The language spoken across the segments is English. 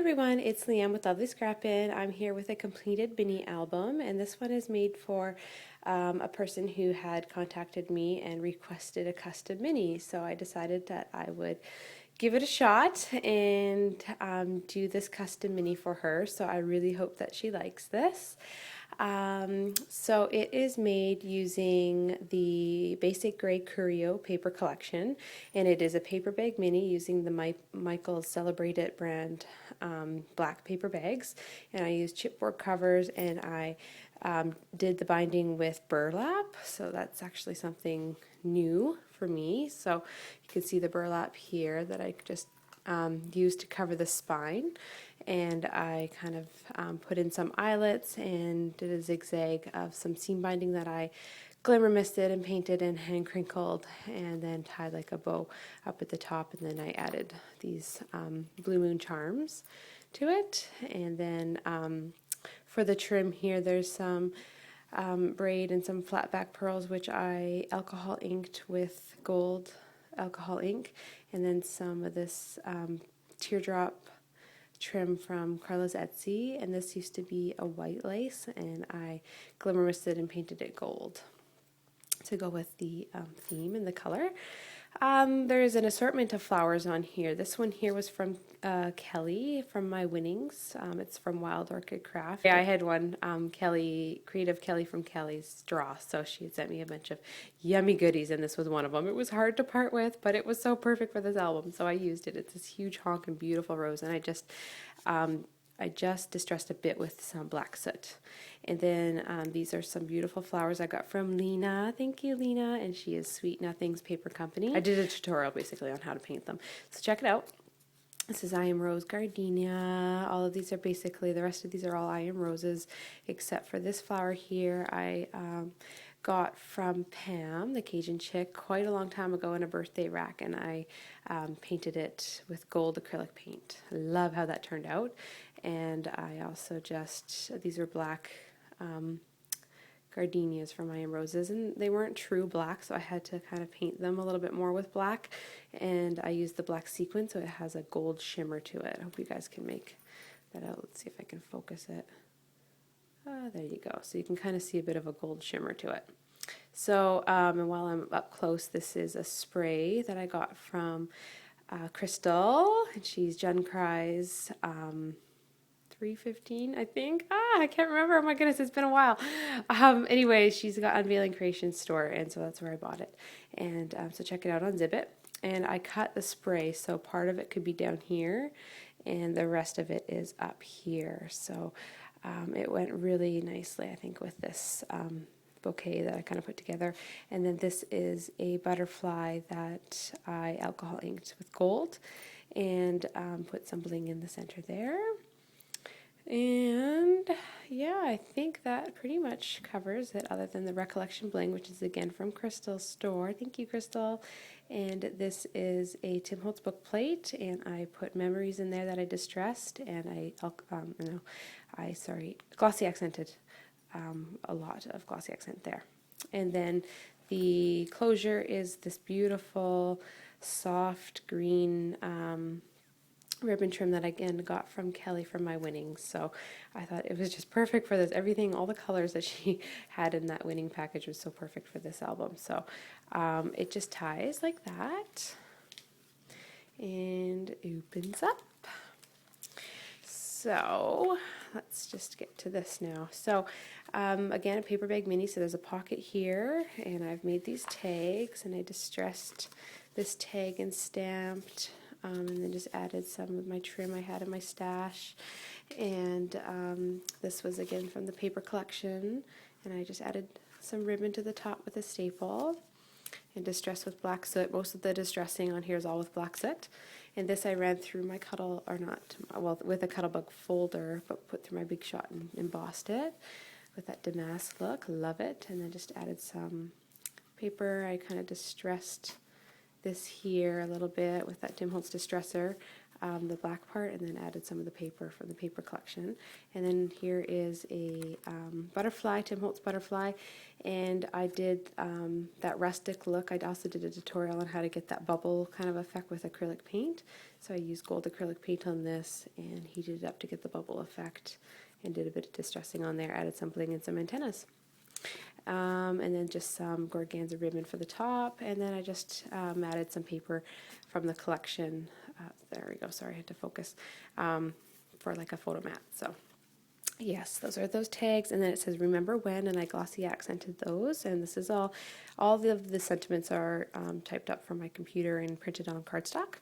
everyone, it's Leanne with Lovely Scrappin'. I'm here with a completed mini album, and this one is made for a person who had contacted me and requested a custom mini. So I decided that I would give it a shot and do this custom mini for her. So I really hope that she likes this. So it is made using the Basic Gray Curio paper collection, and it is a paper bag mini using the Michael's Celebrated brand black paper bags, and I used chipboard covers, and I did the binding with burlap, so that's actually something new for me. So you can see the burlap here that I just used to cover the spine, and I kind of put in some eyelets and did a zigzag of some seam binding that I glimmer misted and painted and hand crinkled, and then tied like a bow up at the top, and then I added these blue moon charms to it. And then for the trim here, there's some braid and some flat back pearls, which I alcohol inked with gold alcohol ink, and then some of this teardrop trim from Carla's Etsy, and this used to be a white lace, and I glimmer misted and painted it gold to go with the theme and the color. There's an assortment of flowers on here. This one here was from Kelly from my winnings. It's from Wild Orchid Craft. Yeah, I had one, Creative Kelly from Kelly's Draw, so she had sent me a bunch of yummy goodies, and this was one of them. It was hard to part with, but it was so perfect for this album, so I used it. It's this huge honk and beautiful rose, and I just distressed a bit with some black soot. And then these are some beautiful flowers I got from Lena. Thank you, Lena. And she is Sweet Nothings Paper Company. I did a tutorial basically on how to paint them. So check it out. This is I Am Rose Gardenia. All of these are basically, the rest of these are all I Am Roses, except for this flower here I got from Pam, the Cajun chick, quite a long time ago in a birthday rack, and I painted it with gold acrylic paint. I love how that turned out. And I also these are black gardenias from I Am Roses, and they weren't true black, so I had to kind of paint them a little bit more with black, and I used the black sequin, so it has a gold shimmer to it. I hope you guys can make that out. Let's see if I can focus it. There you go. So you can kind of see a bit of a gold shimmer to it. So, and while I'm up close, this is a spray that I got from Crystal, and she's Jen Cry's 315, I think. I can't remember. Oh my goodness, it's been a while. Anyway, she's got Unveiling Creation store, and so that's where I bought it. And so check it out on Zibbit. And I cut the spray, so part of it could be down here, and the rest of it is up here. So it went really nicely, I think, with this bouquet that I kind of put together. And then this is a butterfly that I alcohol inked with gold, and put some bling in the center there. And yeah, I think that pretty much covers it, other than the Recollection Bling, which is again from Crystal's store. Thank you, Crystal. And this is a Tim Holtz book plate, and I put memories in there that I distressed, and glossy accented, a lot of glossy accent there. And then the closure is this beautiful soft green ribbon trim that I again got from Kelly from my winnings. So I thought it was just perfect for this. Everything, all the colors that she had in that winning package was so perfect for this album. So it just ties like that and opens up. So let's just get to this now. So again, a paper bag mini, so there's a pocket here, and I've made these tags, and I distressed this tag and stamped, and then just added some of my trim I had in my stash. And this was again from the paper collection, and I just added some ribbon to the top with a staple and distressed with black soot. Most of the distressing on here is all with black soot. And this I ran through my with a Cuttlebug folder, but put through my Big Shot and embossed it with that damask look. Love it. And then just added some paper. I kind of distressed this here a little bit with that Tim Holtz Distresser. the black part, and then added some of the paper from the paper collection. And then here is a butterfly, Tim Holtz butterfly, and I did that rustic look. I also did a tutorial on how to get that bubble kind of effect with acrylic paint. So I used gold acrylic paint on this and heated it up to get the bubble effect, and did a bit of distressing on there, added some bling and some antennas. And then just some organza ribbon for the top, and then I just added some paper from the collection. There we go, sorry, I had to focus, for like a photo mat. So yes, those are those tags, and then it says remember when, and I glossy accented those, and this is all of the sentiments are typed up from my computer and printed on cardstock.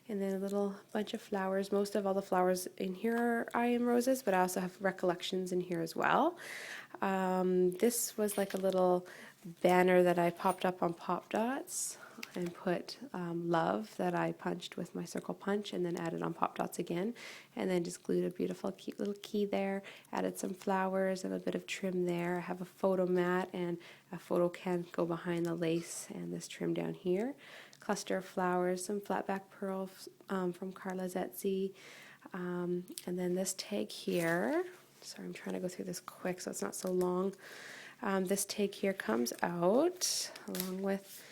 And then a little bunch of flowers. Most of all the flowers in here are I Am Roses, but I also have recollections in here as well. This was like a little banner that I popped up on Pop Dots and put love that I punched with my circle punch, and then added on Pop Dots again, and then just glued a beautiful cute little key there, added some flowers and a bit of trim there. I have a photo mat and a photo can go behind the lace, and this trim down here. Cluster of flowers, some flat back pearls from Carla's Etsy, and then this tag here. Sorry, I'm trying to go through this quick so it's not so long. This tag here comes out along with,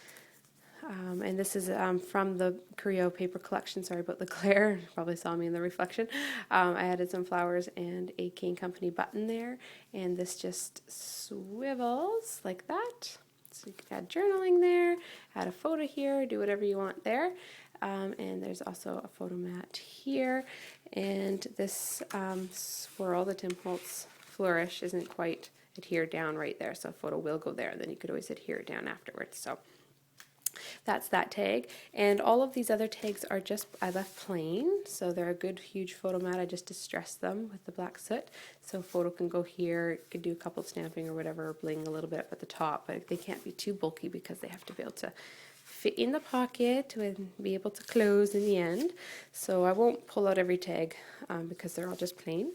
and this is from the Curio paper collection. Sorry about the glare, you probably saw me in the reflection. I added some flowers and a Cane Company button there, and this just swivels like that. So you can add journaling there, add a photo here, do whatever you want there. And there's also a photo mat here. And this swirl, the Tim Holtz Flourish, isn't quite adhered down right there. So a photo will go there, and then you could always adhere it down afterwards. So that's that tag. And all of these other tags are just, I left plain, so they're a good huge photo mat. I just distressed them with the black soot, so photo can go here. You could do a couple of stamping or whatever, bling a little bit up at the top, but they can't be too bulky because they have to be able to fit in the pocket and be able to close in the end. So I won't pull out every tag because they're all just plain.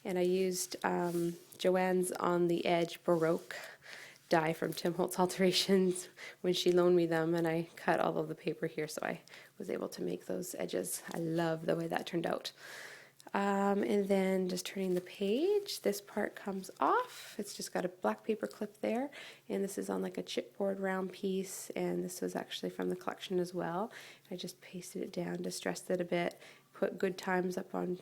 And I used Joanne's On the Edge Baroque die from Tim Holtz Alterations when she loaned me them, and I cut all of the paper here, so I was able to make those edges. I love the way that turned out. And then just turning the page, this part comes off. It's just got a black paper clip there, and this is on like a chipboard round piece, and this was actually from the collection as well. I just pasted it down, distressed it a bit, put Good Times up on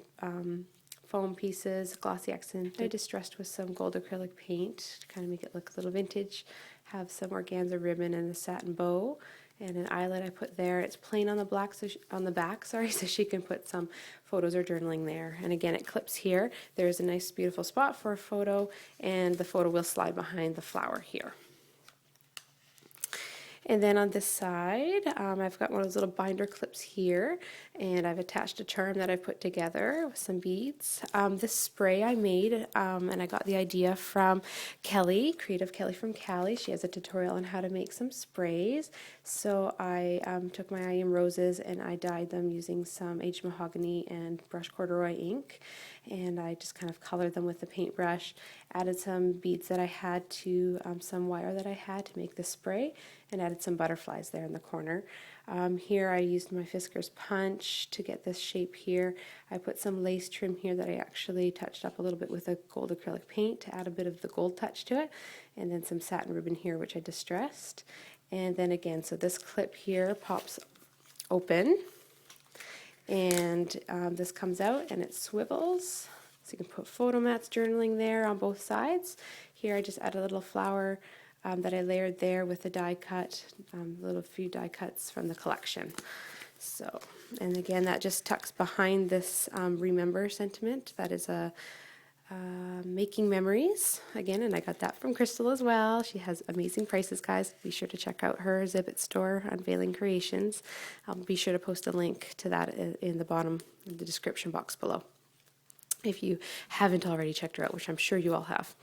foam pieces, glossy accent. I distressed with some gold acrylic paint to kind of make it look a little vintage. Have some organza ribbon and a satin bow, and an eyelet I put there. It's plain on the black, so on the back, sorry, so she can put some photos or journaling there. And again, it clips here. There's a nice, beautiful spot for a photo, and the photo will slide behind the flower here. And then on this side, I've got one of those little binder clips here, and I've attached a charm that I put together with some beads. This spray I made, and I got the idea from Kelly, Creative Kelly from Cali. She has a tutorial on how to make some sprays. So I took my I Am Roses and I dyed them using some aged mahogany and brushed corduroy ink, and I just kind of colored them with the paintbrush, added some beads that I had to some wire that I had to make the spray, and added some butterflies there in the corner. Here I used my Fiskars punch to get this shape here. I put some lace trim here that I actually touched up a little bit with a gold acrylic paint to add a bit of the gold touch to it, and then some satin ribbon here which I distressed. And then again, so this clip here pops open, and this comes out and it swivels. So you can put photo mats, journaling there on both sides. Here I just add a little flower that I layered there with a die cut, little few die cuts from the collection. So, and again, that just tucks behind this remember sentiment. That is a Making Memories again, and I got that from Crystal as well. She has amazing prices, guys. Be sure to check out her Exhibit store, Unveiling Creations. I'll be sure to post a link to that in the bottom of the description box below if you haven't already checked her out, which I'm sure you all have.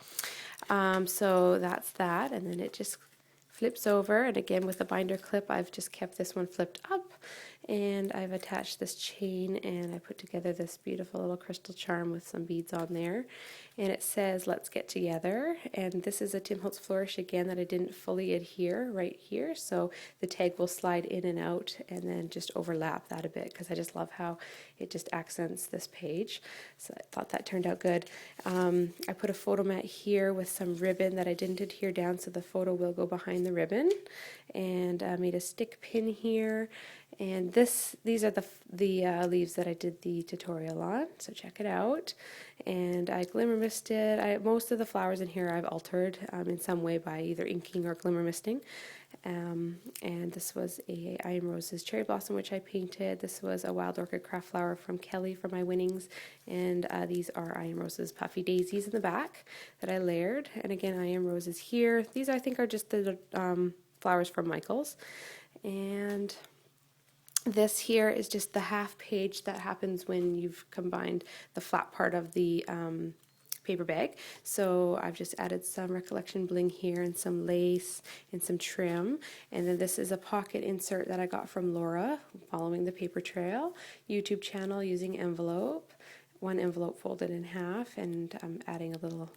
So that's that, and then it just flips over, and again with the binder clip I've just kept this one flipped up, and I've attached this chain, and I put together this beautiful little crystal charm with some beads on there, and it says let's get together. And this is a Tim Holtz flourish again that I didn't fully adhere right here, so the tag will slide in and out and then just overlap that a bit, because I just love how it just accents this page. So I thought that turned out good. I put a photo mat here with some ribbon that I didn't adhere down, so the photo will go behind the ribbon, and I made a stick pin here. And these are the leaves that I did the tutorial on, so check it out. And I glimmer misted. Most of the flowers in here I've altered in some way by either inking or glimmer misting. And this was a I Am Rose's cherry blossom, which I painted. This was a wild orchid craft flower from Kelly for my winnings. And these are I Am Rose's puffy daisies in the back that I layered. And again, I Am Roses here. These I think are just the flowers from Michael's. And this here is just the half page that happens when you've combined the flat part of the paper bag. So I've just added some recollection bling here and some lace and some trim. And then this is a pocket insert that I got from Laura, following the paper trail. YouTube channel using envelope. One envelope folded in half, and I'm adding a little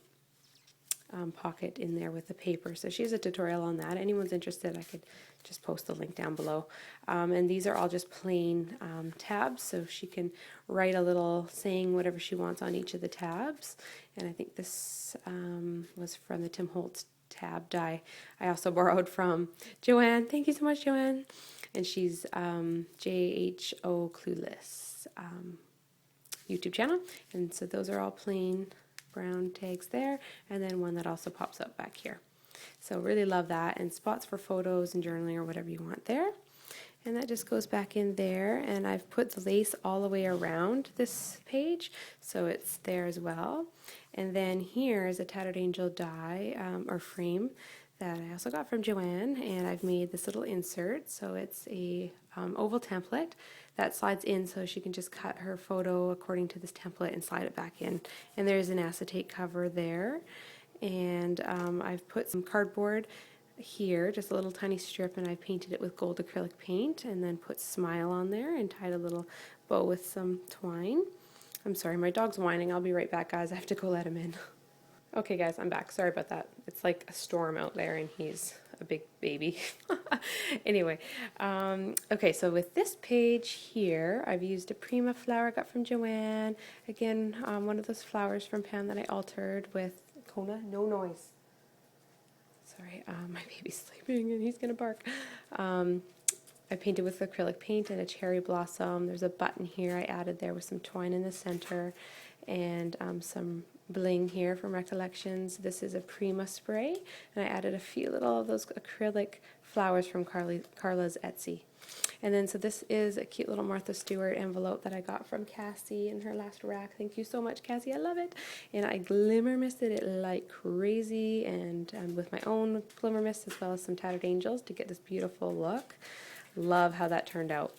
pocket in there with the paper. So she has a tutorial on that. Anyone's interested, I could just post the link down below. And these are all just plain tabs, so she can write a little saying whatever she wants on each of the tabs. And I think this was from the Tim Holtz tab die I also borrowed from Joanne. Thank you so much, Joanne. And she's JHO Clueless YouTube channel. And so those are all plain brown tags there, and then one that also pops up back here. So really love that, and spots for photos and journaling or whatever you want there. And that just goes back in there, and I've put the lace all the way around this page, so it's there as well. And then here is a Tattered Angel die or frame that I also got from Joanne, and I've made this little insert. So it's a oval template that slides in, so she can just cut her photo according to this template and slide it back in. And there's an acetate cover there. And I've put some cardboard here, just a little tiny strip, and I painted it with gold acrylic paint, and then put Smile on there and tied a little bow with some twine. I'm sorry, my dog's whining. I'll be right back, guys. I have to go let him in. Okay, guys, I'm back. Sorry about that. It's like a storm out there, and he's a big baby. Anyway, okay, so with this page here, I've used a Prima flower I got from Joanne. Again, one of those flowers from Pam that I altered with Kona. No noise. Sorry, my baby's sleeping and he's gonna bark. I painted with acrylic paint and a cherry blossom. There's a button here I added there with some twine in the center, and some bling here from Recollections. This is a Prima spray, and I added a few little of those acrylic flowers from Carla's Etsy. And then so this is a cute little Martha Stewart envelope that I got from Cassie in her last rack. Thank you so much, Cassie. I love it. And I glimmer misted it like crazy, and with my own glimmer mist as well as some Tattered Angels to get this beautiful look. Love how that turned out.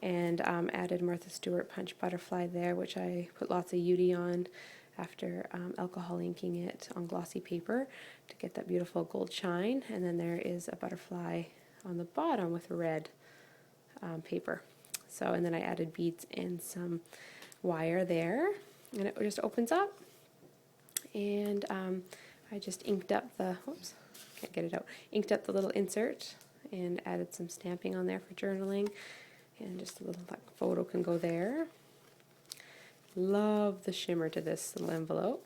And added Martha Stewart Punch Butterfly there, which I put lots of UD on after alcohol inking it on glossy paper to get that beautiful gold shine. And then there is a butterfly on the bottom with red paper. So, and then I added beads and some wire there, and it just opens up. And I just inked up the, whoops, can't get it out, inked up the little insert and added some stamping on there for journaling, and just a little like photo can go there. Love the shimmer to this little envelope.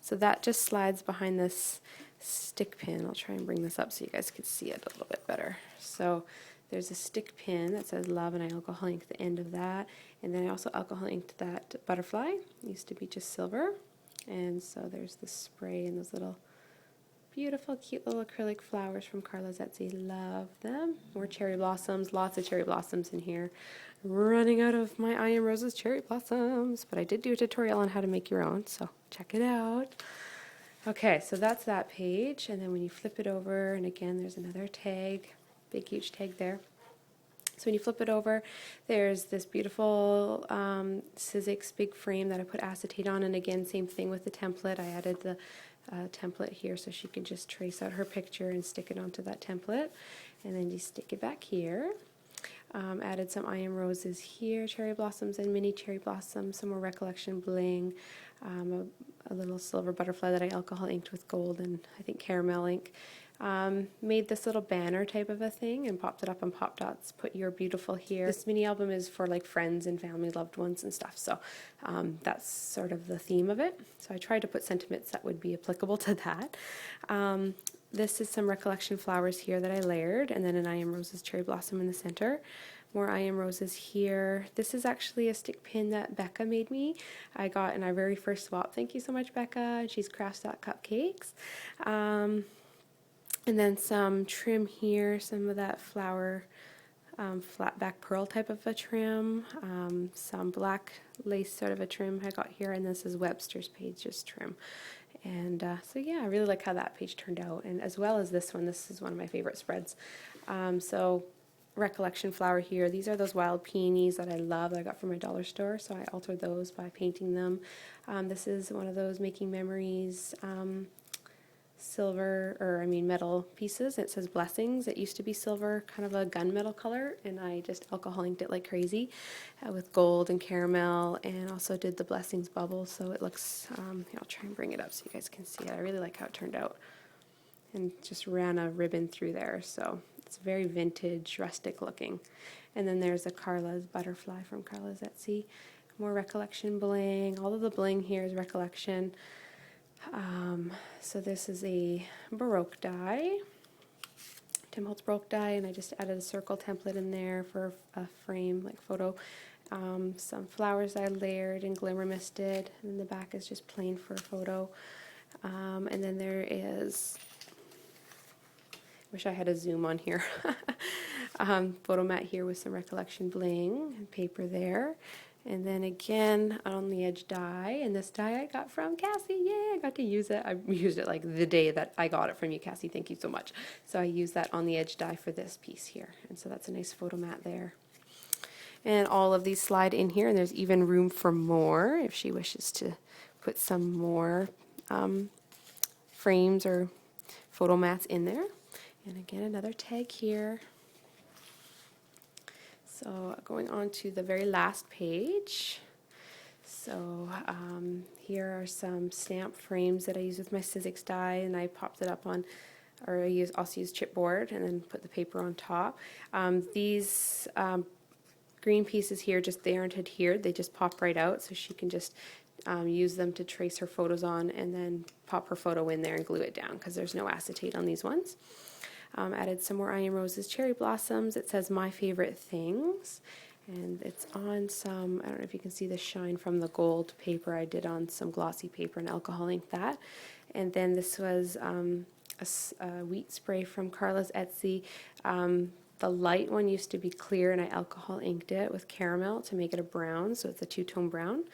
So that just slides behind this stick pin. I'll try and bring this up so you guys can see it a little bit better. So there's a stick pin that says love, and I alcohol inked the end of that. And then I also alcohol inked that butterfly. It used to be just silver. And so there's the spray and those little beautiful, cute little acrylic flowers from Carla's Etsy. Love them. More cherry blossoms. Lots of cherry blossoms in here. I'm running out of my I Am Rose's cherry blossoms, but I did do a tutorial on how to make your own, so check it out. Okay, so that's that page, and then when you flip it over, and again, there's another tag, big huge tag there. So when you flip it over, there's this beautiful Sizzix big frame that I put acetate on, and again, same thing with the template. I added the template here, so she can just trace out her picture and stick it onto that template, and then you stick it back here. Added some I Am Roses here, cherry blossoms and mini cherry blossoms, some more Recollection bling, a little silver butterfly that I alcohol inked with gold and I think caramel ink. Made this little banner type of a thing and popped it up on Pop Dots. Put Your Beautiful here. This mini album is for like friends and family, loved ones and stuff, so that's sort of the theme of it. So I tried to put sentiments that would be applicable to that. This is some Recollection flowers here that I layered, and then an I Am Roses cherry blossom in the center. More I Am Roses here. This is actually a stick pin that Becca made me. I got in our very first swap. Thank you so much, Becca. She's Crafts.Cupcakes. And then some trim here, some of that flower flat back pearl type of a trim, some black lace sort of a trim I got here, and this is Webster's Pages trim. And so yeah, I really like how that page turned out, and as well as this one. This is one of my favorite spreads. So Recollection flower here. These are those wild peonies that I love that I got from my dollar store, so I altered those by painting them. This is one of those Making Memories metal pieces. It says Blessings. It used to be silver, kind of a gunmetal color, and I just alcohol inked it like crazy with gold and caramel, and also did the Blessings bubble, so it looks, I'll try and bring it up so you guys can see it. I really like how it turned out, and just ran a ribbon through there, so it's very vintage, rustic looking. And then there's a Carla's butterfly from Carla's Etsy. More Recollection bling. All of the bling here is Recollection. So this is a Baroque die, Tim Holtz Baroque die, and I just added a circle template in there for a frame, like photo. Some flowers I layered and glimmer misted, and the back is just plain for a photo. And then there is, wish I had a zoom on here, photo mat here with some Recollection bling and paper there. And then again, on the edge die, and this die I got from Cassie. Yay, I got to use it. I used it like the day that I got it from you, Cassie. Thank you so much. So I used that on the edge die for this piece here. And so that's a nice photo mat there. And all of these slide in here, and there's even room for more if she wishes to put some more frames or photo mats in there. And again, another tag here. So going on to the very last page. So here are some stamp frames that I use with my Sizzix die, and I popped it up on, or I also use chipboard and then put the paper on top. These green pieces here, they aren't adhered, they just pop right out, so she can just use them to trace her photos on and then pop her photo in there and glue it down, because there's no acetate on these ones. Added some more I Am Roses cherry blossoms. It says My Favorite Things, and it's on some, I don't know if you can see the shine from the gold paper. I did on some glossy paper and alcohol inked that. And then this was a wheat spray from Carla's Etsy. The light one used to be clear, and I alcohol inked it with caramel to make it a brown, so it's a two-tone brown.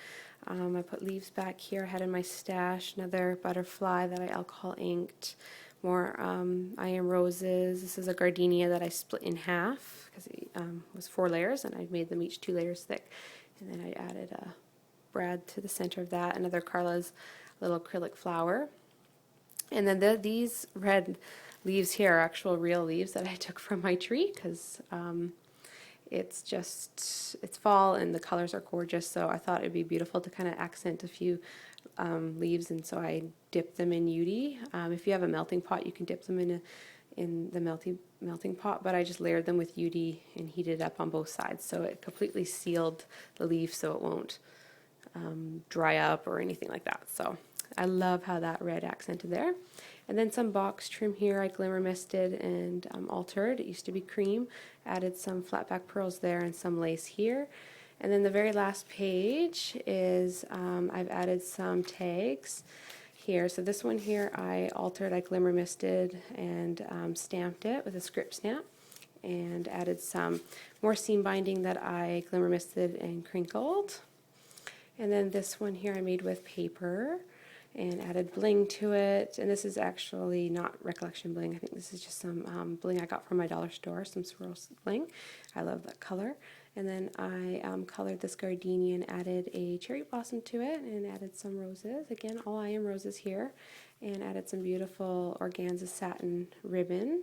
I put leaves back here. I had in my stash another butterfly that I alcohol inked. More I Am Roses. This is a gardenia that I split in half because it was 4 layers, and I made them each 2 layers thick. And then I added a brad to the center of that, another Carla's little acrylic flower. And then these red leaves here are actual real leaves that I took from my tree, because it's fall and the colors are gorgeous, so I thought it'd be beautiful to kind of accent a few leaves, and so I dipped them in UD. If you have a melting pot, you can dip them in the melting pot, but I just layered them with UD and heated it up on both sides, so it completely sealed the leaf so it won't dry up or anything like that. So I love how that red accented there. And then some box trim here I glimmer misted and altered. It used to be cream. Added some flat back pearls there and some lace here. And then the very last page is I've added some tags here. So this one here I altered, I glimmer misted and stamped it with a script stamp, and added some more seam binding that I glimmer misted and crinkled. And then this one here I made with paper and added bling to it. And this is actually not Recollection bling. I think this is just some bling I got from my dollar store, some swirl bling. I love that color. And then I colored this gardenia and added a cherry blossom to it and added some roses. Again, all I Am Roses here. and added some beautiful organza satin ribbon.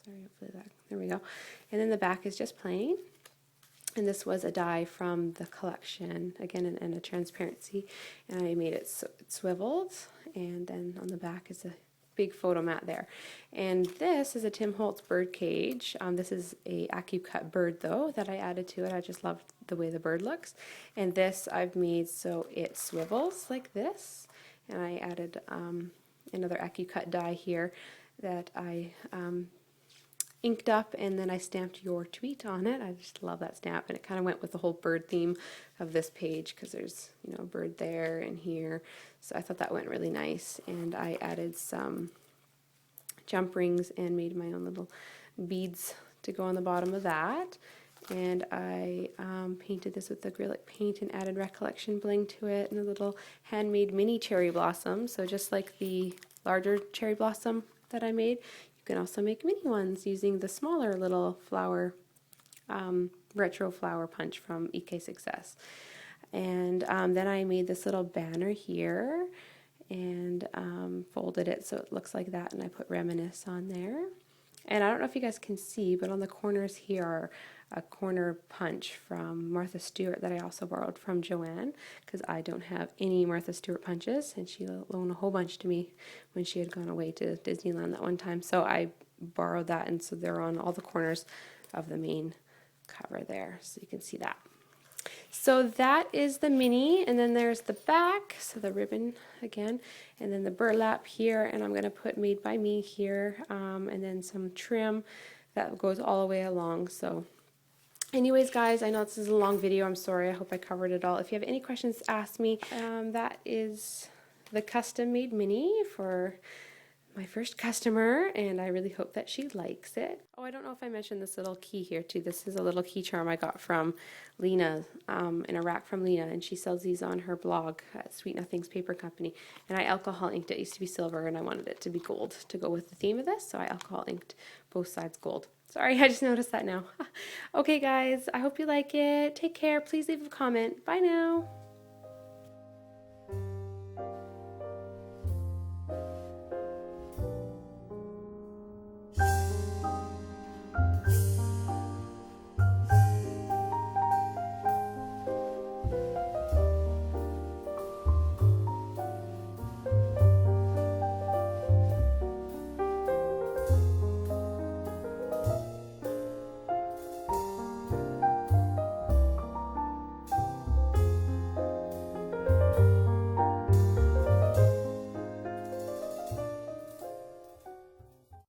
Sorry, hopefully that, there we go. And then the back is just plain. And this was a die from the collection, again in a transparency, and I made it so it swiveled, and then on the back is a big photo mat there. And this is a Tim Holtz bird cage. This is a AccuCut bird though that I added to it. I just loved the way the bird looks. And this I've made so it swivels like this, and I added another AccuCut die here that I inked up, and then I stamped your tweet on it. I just love that stamp, and it kind of went with the whole bird theme of this page because there's, you know, a bird there and here, so I thought that went really nice. And I added some jump rings and made my own little beads to go on the bottom of that. And I painted this with acrylic paint and added recollection bling to it, and a little handmade mini cherry blossom. So just like the larger cherry blossom that I made, you can also make mini ones using the smaller little flower, retro flower punch from EK Success. And then I made this little banner here and folded it so it looks like that, and I put Reminisce on there. And I don't know if you guys can see, but on the corners here are a corner punch from Martha Stewart that I also borrowed from Joanne, because I don't have any Martha Stewart punches, and she loaned a whole bunch to me when she had gone away to Disneyland that one time. So I borrowed that, and so they're on all the corners of the main cover there, so you can see that. So that is the mini, and then there's the back, so the ribbon again, and then the burlap here, and I'm going to put Made by Me here, and then some trim that goes all the way along. So anyways, guys, I know this is a long video. I'm sorry. I hope I covered it all. If you have any questions, ask me. That is the custom made mini for my first customer, and I really hope that she likes it. Oh, I don't know if I mentioned this little key here too. This is a little key charm I got from Lena, in a rack from Lena, and she sells these on her blog at Sweet Nothings Paper Company. And I alcohol inked it. It used to be silver, and I wanted it to be gold to go with the theme of this, so I alcohol inked both sides gold. Sorry, I just noticed that now. Okay, guys, I hope you like it. Take care. Please leave a comment. Bye now.